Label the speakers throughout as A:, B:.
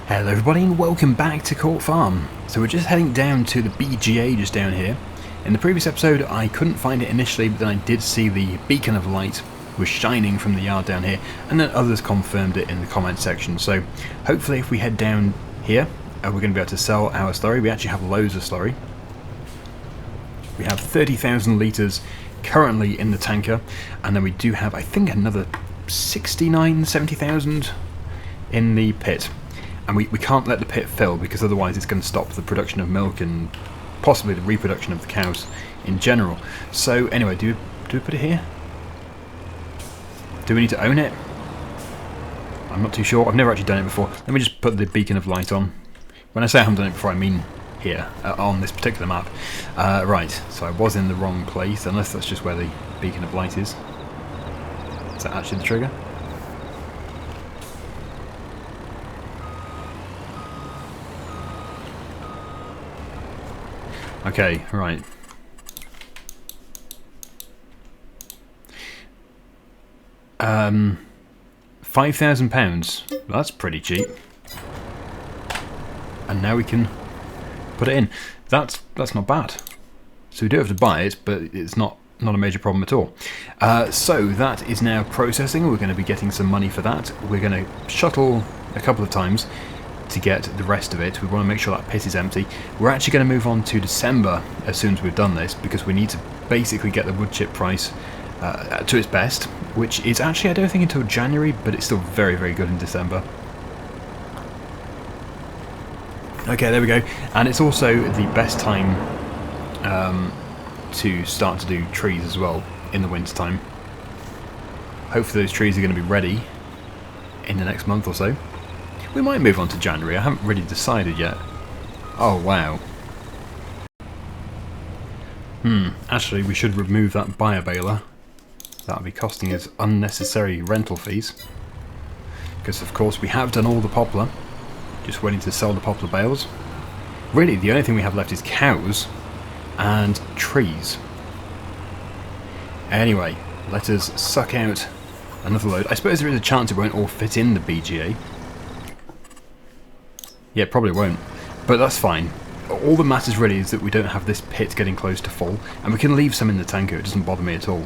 A: Hello everybody and welcome back to Court Farm. So we're just heading down to the BGA just down here. In the previous episode I couldn't find it initially, but then I did see the beacon of light was shining from the yard down here, and then others confirmed it in the comment section. So hopefully if we head down here, we're going to be able to sell our slurry. We actually have loads of slurry. We have 30,000 litres currently in the tanker, and then we do have I think another 70,000 in the pit. And we can't let the pit fill because otherwise it's going to stop the production of milk and possibly the reproduction of the cows in general. So anyway, do we put it here? Do we need to own it? I'm not too sure. I've never actually done it before. Let me just put the beacon of light on. When I say I haven't done it before, I mean here, on this particular map. Right, so I was in the wrong place, unless that's just where the beacon of light is. Is that actually the trigger? Okay, right. £5,000. That's pretty cheap. And now we can put it in. That's not bad. So we do have to buy it, but it's not a major problem at all. So that is now processing. We're going to be getting some money for that. We're going to shuttle a couple of times to get the rest of it. We want to make sure that pit is empty. We're actually going to move on to December as soon as we've done this, because we need to basically get the wood chip price to its best, which is actually I don't think until January, but it's still very, very good in December. Okay, there we go. And it's also the best time to start to do trees as well in the winter time. Hopefully those trees are going to be ready in the next month or so. We might move on to January, I haven't really decided yet. Oh wow. Actually we should remove that bio baler. That would be costing us unnecessary rental fees. Because of course we have done all the poplar. Just waiting to sell the poplar bales. Really the only thing we have left is cows and trees. Anyway, let us suck out another load. I suppose there is a chance it won't all fit in the BGA. Yeah, probably won't, but that's fine. All that matters really is that we don't have this pit getting close to full, and we can leave some in the tanker. It doesn't bother me at all.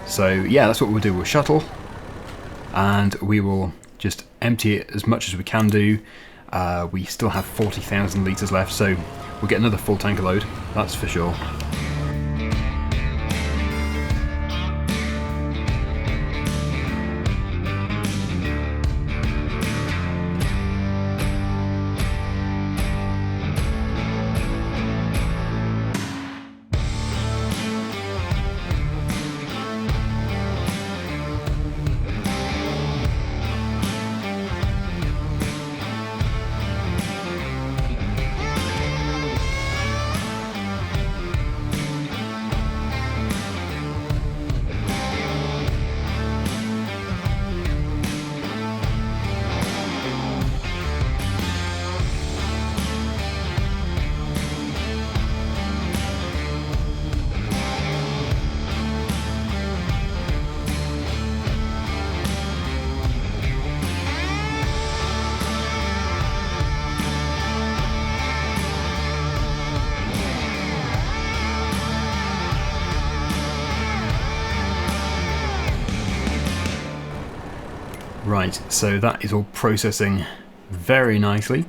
A: So yeah, that's what we'll do. We'll shuttle, and we will just empty it as much as we can do. We still have 40,000 litres left, so we'll get another full tanker load, that's for sure. Right, so that is all processing very nicely.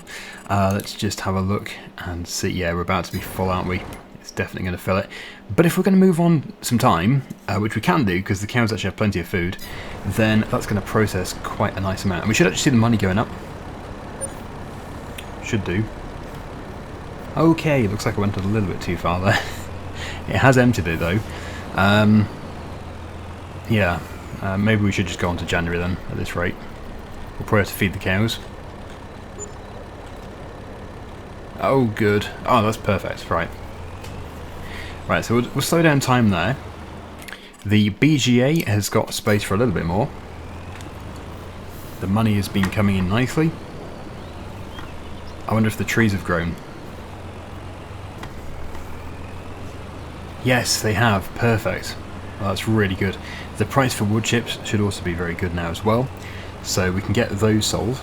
A: Let's just have a look and see. Yeah, we're about to be full, aren't we? It's definitely going to fill it. But if we're going to move on some time, which we can do because the cows actually have plenty of food, then that's going to process quite a nice amount. And we should actually see the money going up. Should do. Okay, looks like I went a little bit too far there. It has emptied it though. Yeah. Maybe we should just go on to January then, at this rate. We'll probably have to feed the cows. Oh, good. Oh, that's perfect. Right. Right, so we'll slow down time there. The BGA has got space for a little bit more. The money has been coming in nicely. I wonder if the trees have grown. Yes, they have. Perfect. Well, that's really good. The price for wood chips should also be very good now as well. So we can get those sold.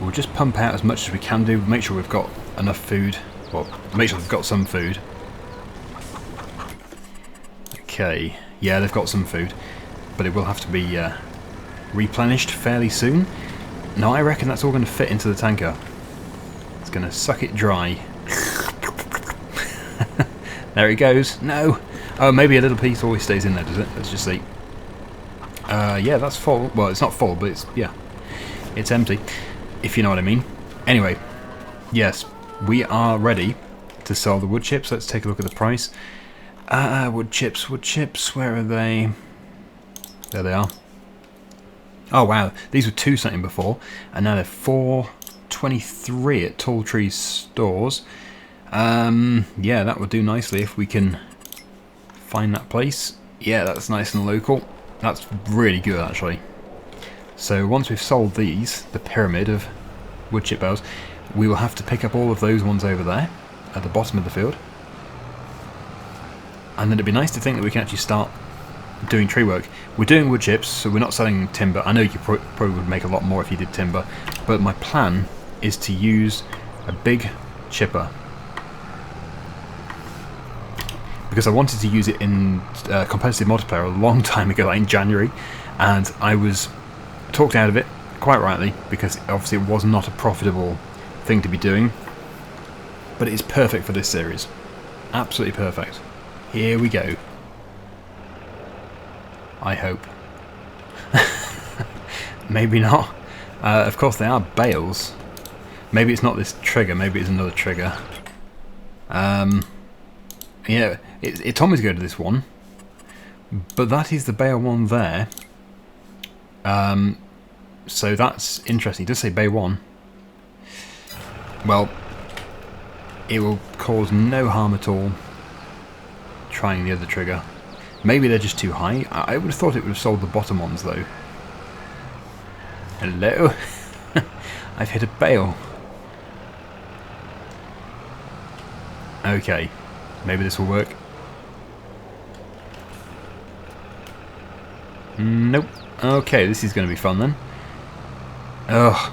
A: We'll just pump out as much as we can do, make sure we've got enough food. Well, make sure they've got some food. Okay, yeah, they've got some food, but it will have to be replenished fairly soon. Now I reckon that's all going to fit into the tanker. It's going to suck it dry. There it goes. No! Oh, maybe a little piece always stays in there, does it? Let's just see. Yeah, that's full. Well, it's not full, but it's, yeah, it's empty, if you know what I mean. Anyway, yes, we are ready to sell the wood chips. Let's take a look at the price. Wood chips, where are they? There they are. Oh wow, these were 2 something before, and now they're 4.23 at Tall Trees stores. Yeah, that would do nicely if we can find that place. Yeah, that's nice and local. That's really good actually. So once we've sold these, the pyramid of wood chip bales, we will have to pick up all of those ones over there at the bottom of the field. And then it'd be nice to think that we can actually start doing tree work. We're doing wood chips, so we're not selling timber. I know you probably would make a lot more if you did timber, but my plan is to use a big chipper. Because I wanted to use it in competitive multiplayer a long time ago, like in January, and I was talked out of it, quite rightly, because obviously it was not a profitable thing to be doing. But it is perfect for this series. Absolutely perfect. Here we go. I hope. Maybe not. Of course they are bales. Maybe it's not this trigger, maybe it's another trigger. Yeah, it told me to go to this one. But that is the bale one there. So that's interesting. It does say bay 1. Well, it will cause no harm at all trying the other trigger. Maybe they're just too high. I would have thought it would have sold the bottom ones though. Hello? I've hit a bale. Okay, maybe this will work. Nope. Okay, this is going to be fun then. Oh,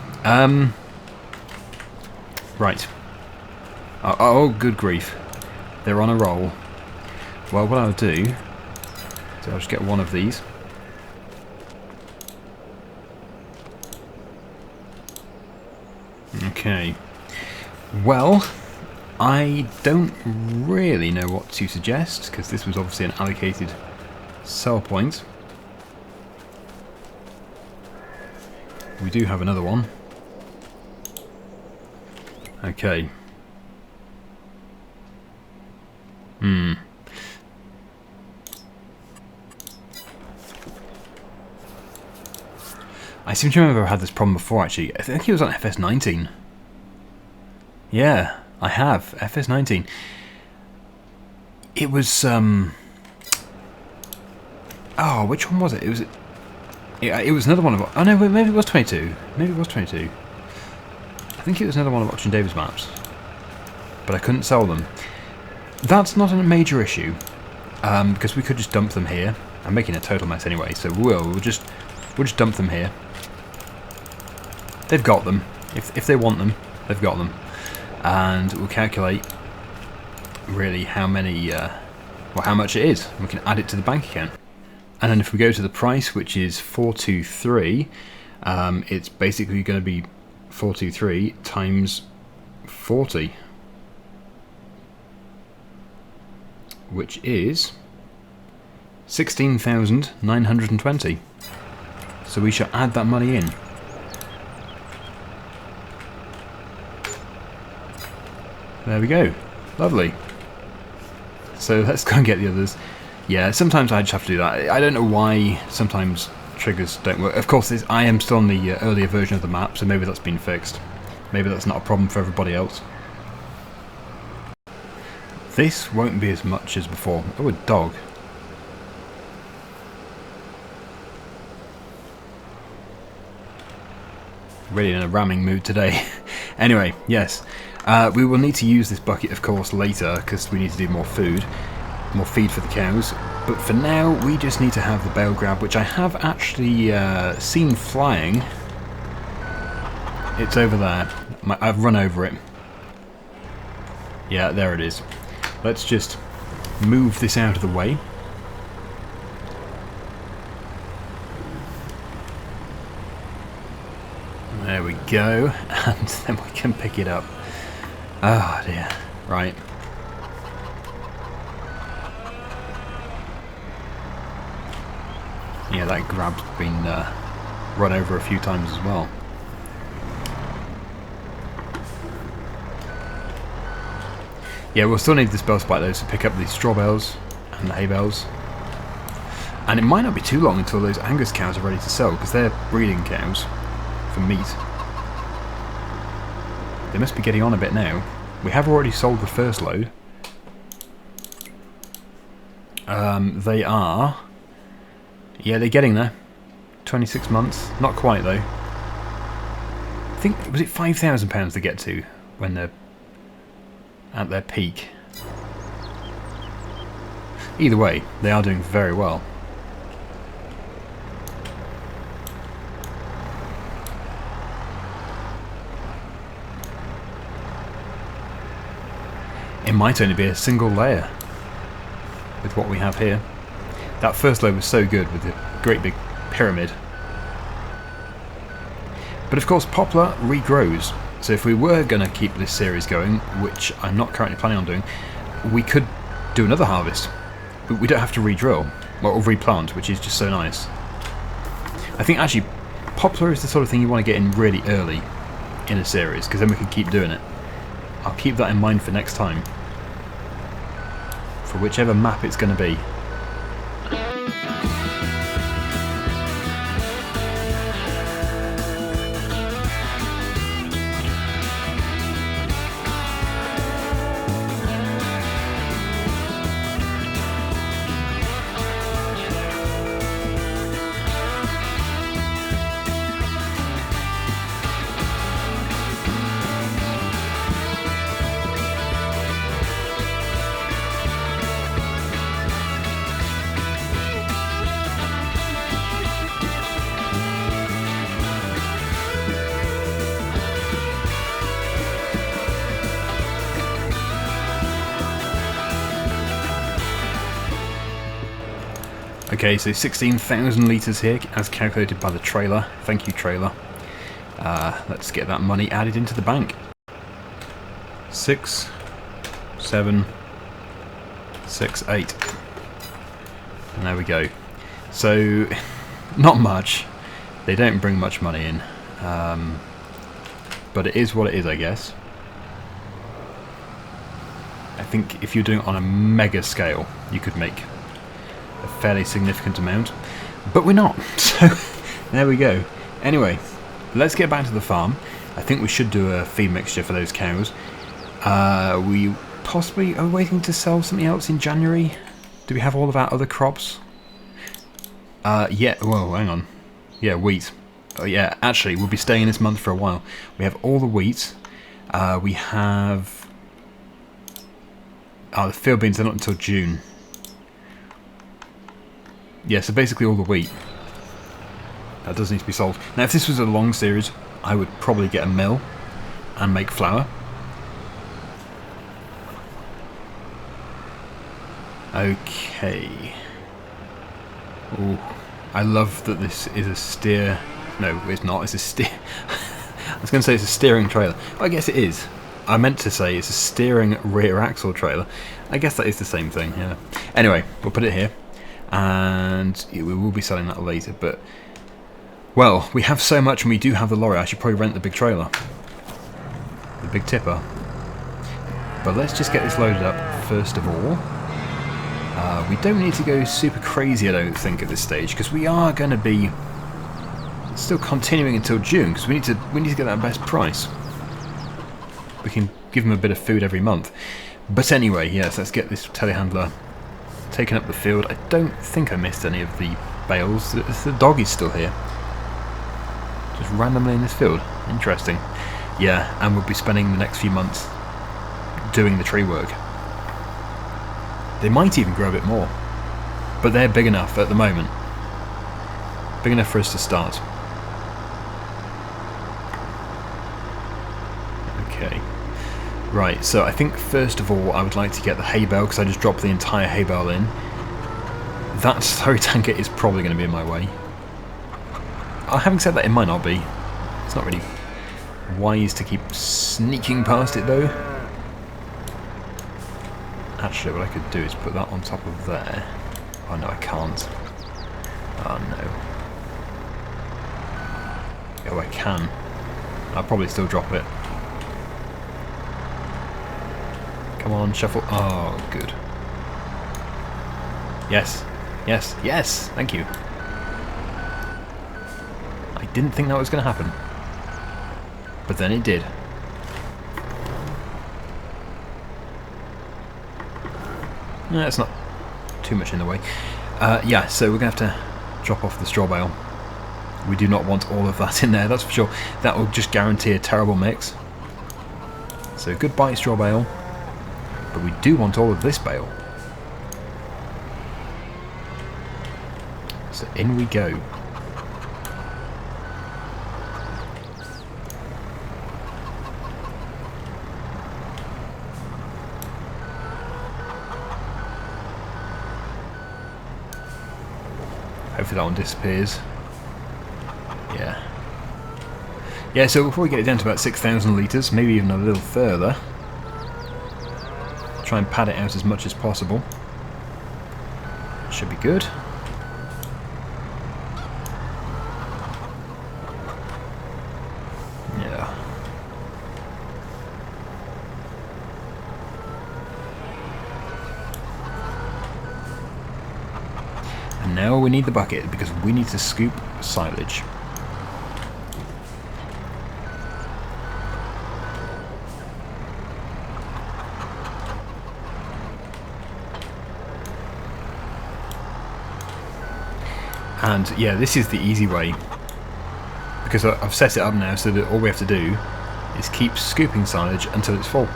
A: right. Oh, good grief. They're on a roll. Well, what I'll do is I'll just get one of these. Okay. Well, I don't really know what to suggest, because this was obviously an allocated sell point. We do have another one. Okay. I seem to remember I had this problem before actually. I think it was on FS19. Yeah, I have. FS19. It was, oh, which one was it? It was another one of... Oh no, maybe it was 22. Maybe it was 22. I think it was another one of Oxygendavid's maps. But I couldn't sell them. That's not a major issue. Because we could just dump them here. I'm making a total mess anyway, so we'll just dump them here. They've got them. If they want them, they've got them. And we'll calculate really how many, well, how much it is. We can add it to the bank account. And then if we go to the price, which is 423, it's basically going to be 423 times 40, which is 16,920. So we shall add that money in. There we go. Lovely. So let's go and get the others. Yeah, sometimes I just have to do that. I don't know why sometimes triggers don't work. Of course, I am still on the earlier version of the map, so maybe that's been fixed. Maybe that's not a problem for everybody else. This won't be as much as before. Oh, a dog. Really in a ramming mood today. Anyway, yes. We will need to use this bucket, of course, later, because we need to do more food. More feed for the cows. But for now, we just need to have the bale grab, which I have actually seen flying It's over there. I've run over it. Yeah, there it is. Let's just move this out of the way. There we go. And then we can pick it up. Oh dear. Right. Yeah, that grab's been run over a few times as well. Yeah, we'll still need this bale spike though to pick up the straw bales and the hay bales. And it might not be too long until those Angus cows are ready to sell, because they're breeding cows for meat. They must be getting on a bit now. We have already sold the first load. They are... Yeah, they're getting there. 26 months. Not quite though. I think, was it £5,000 to get to when they're at their peak? Either way, they are doing very well. It might only be a single layer with what we have here. That first layer was so good with the great big pyramid. But of course poplar regrows, so if we were going to keep this series going, which I'm not currently planning on doing, we could do another harvest. But we don't have to re-drill, or replant, which is just so nice. I think actually poplar is the sort of thing you want to get in really early in a series, because then we can keep doing it. I'll keep that in mind for next time. For whichever map it's going to be. Okay, so 16,000 litres here, as calculated by the trailer. Thank you, trailer. Let's get that money added into the bank. 6, 7, 6, 8. And there we go. So, not much. They don't bring much money in. But it is what it is, I guess. I think if you're doing it on a mega scale, you could make a fairly significant amount, but we're not, so there we go. Anyway, let's get back to the farm. I think we should do a feed mixture for those cows. We possibly are waiting to sell something else in January. Do we have all of our other crops? Yeah, whoa, hang on. Yeah, wheat. Oh yeah, actually, we'll be staying this month for a while. We have all the wheat. We have... Oh, the field beans are not until June. Yeah, so basically all the wheat. That does need to be sold. Now, if this was a long series, I would probably get a mill and make flour. Okay. Ooh, I love that this is a steer... No, it's not. It's a steer... I was going to say it's a steering trailer. Well, I guess it is. I meant to say it's a steering rear axle trailer. I guess that is the same thing, yeah. Anyway, we'll put it here. And we will be selling that later, but well, we have so much and we do have the lorry. I should probably rent the big trailer, the big tipper, but let's just get this loaded up first of all. We don't need to go super crazy, I don't think, at this stage, because we are going to be still continuing until June, because we need to get that best price. We can give them a bit of food every month, but anyway, yes, let's get this telehandler taken up the field. I don't think I missed any of the bales. The dog is still here. Just randomly in this field. Interesting. Yeah, and we'll be spending the next few months doing the tree work. They might even grow a bit more. But they're big enough at the moment. Big enough for us to start. Okay. Right, so I think first of all I would like to get the hay bale, because I just dropped the entire hay bale in. That slurry tanker is probably going to be in my way. Having said that, it might not be. It's not really wise to keep sneaking past it though. Actually, what I could do is put that on top of there. Oh no, I can't. Oh no. Oh, I can. I'll probably still drop it. Come on, shuffle. Oh, good. Yes. Yes. Yes! Thank you. I didn't think that was going to happen. But then it did. No, it's not too much in the way. Yeah, so we're going to have to drop off the straw bale. We do not want all of that in there, that's for sure. That will just guarantee a terrible mix. So goodbye straw bale. But we do want all of this bale. So in we go. Hopefully that one disappears. Yeah. Yeah, so before we get it down to about 6,000 litres, maybe even a little further, try and pad it out as much as possible. Should be good. Yeah. And now we need the bucket, because we need to scoop silage. And yeah, this is the easy way, because I've set it up now so that all we have to do is keep scooping silage until it's full.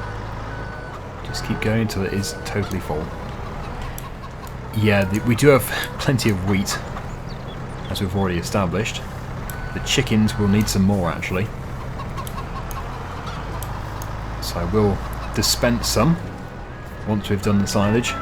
A: Just keep going until it is totally full. Yeah, we do have plenty of wheat, as we've already established. The chickens will need some more actually. So I will dispense some once we've done the silage.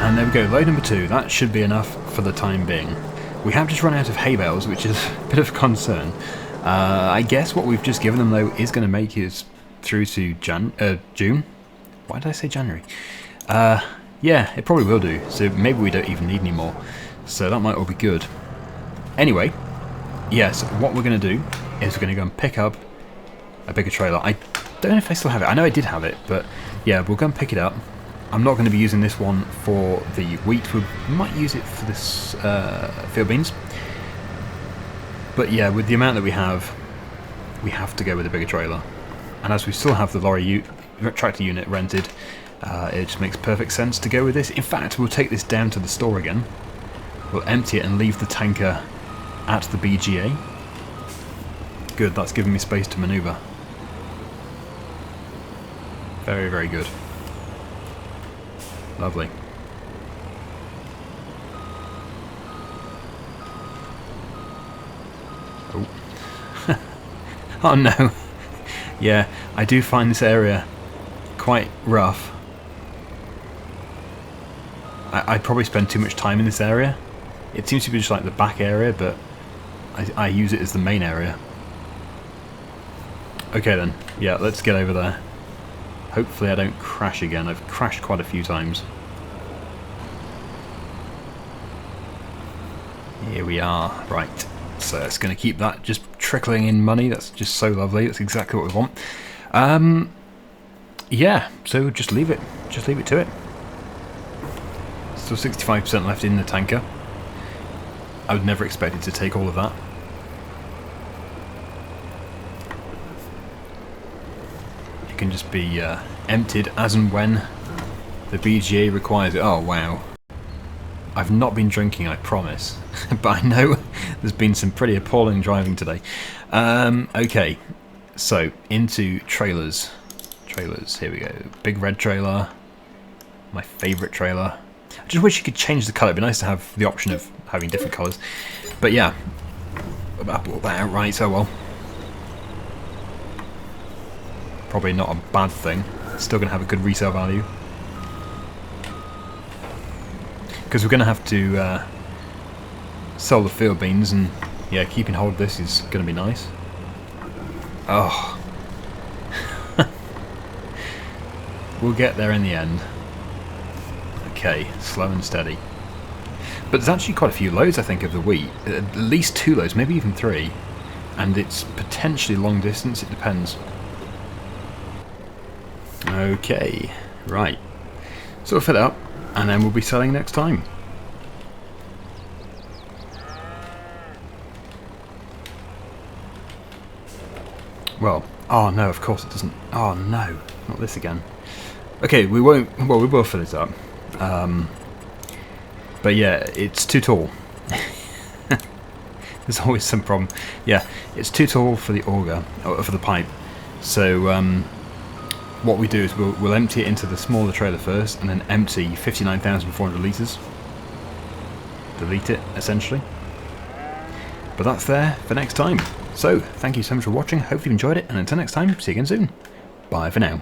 A: And there we go, load number 2. That should be enough for the time being. We have just run out of hay bales, which is a bit of a concern. I guess what we've just given them, though, is going to make it through to June. Why did I say January? Yeah, it probably will do. So maybe we don't even need any more. So that might all be good. Anyway, yes, what we're going to do is we're going to go and pick up a bigger trailer. I don't know if I still have it. I know I did have it, but yeah, we'll go and pick it up. I'm not going to be using this one for the wheat. We might use it for this field beans. But yeah, with the amount that we have to go with a bigger trailer. And as we still have the lorry tractor unit rented, it just makes perfect sense to go with this. In fact, we'll take this down to the store again. We'll empty it and leave the tanker at the BGA. Good, that's giving me space to manoeuvre. Very, very good. Lovely. Oh. Oh no. Yeah, I do find this area quite rough. I probably spend too much time in this area. It seems to be just like the back area, but I use it as the main area. Okay then, yeah, let's get over there. Hopefully I don't crash again. I've crashed quite a few times. Here we are. Right. So it's going to keep that just trickling in money. That's just so lovely. That's exactly what we want. Yeah, so just leave it. Just leave it to it. Still 65% left in the tanker. I would never expect it to take all of that. It can just be emptied as and when the BGA requires it. Oh, wow. I've not been drinking, I promise. But I know there's been some pretty appalling driving today. Okay, so into trailers. Trailers, here we go. Big red trailer. My favourite trailer. I just wish you could change the colour. It'd be nice to have the option of having different colours. But yeah, I bought that outright, so well. Probably not a bad thing. Still going to have a good resale value. Because we're going to have to sell the field beans, and yeah, keeping hold of this is going to be nice. Oh. We'll get there in the end. Okay, slow and steady. But there's actually quite a few loads, I think, of the wheat. At least 2 loads, maybe even 3. And it's potentially long distance, it depends. Okay, right. So we'll fill it up, and then we'll be selling next time. Well, oh no, of course it doesn't. Oh no, not this again. Okay, we won't, well, we will fill it up. But yeah, it's too tall. There's always some problem. Yeah, it's too tall for the auger, or for the pipe. So what we do is we'll empty it into the smaller trailer first, and then empty 59,400 litres. Delete it, essentially. But that's there for next time. So, thank you so much for watching, hopefully you enjoyed it, and until next time, see you again soon. Bye for now.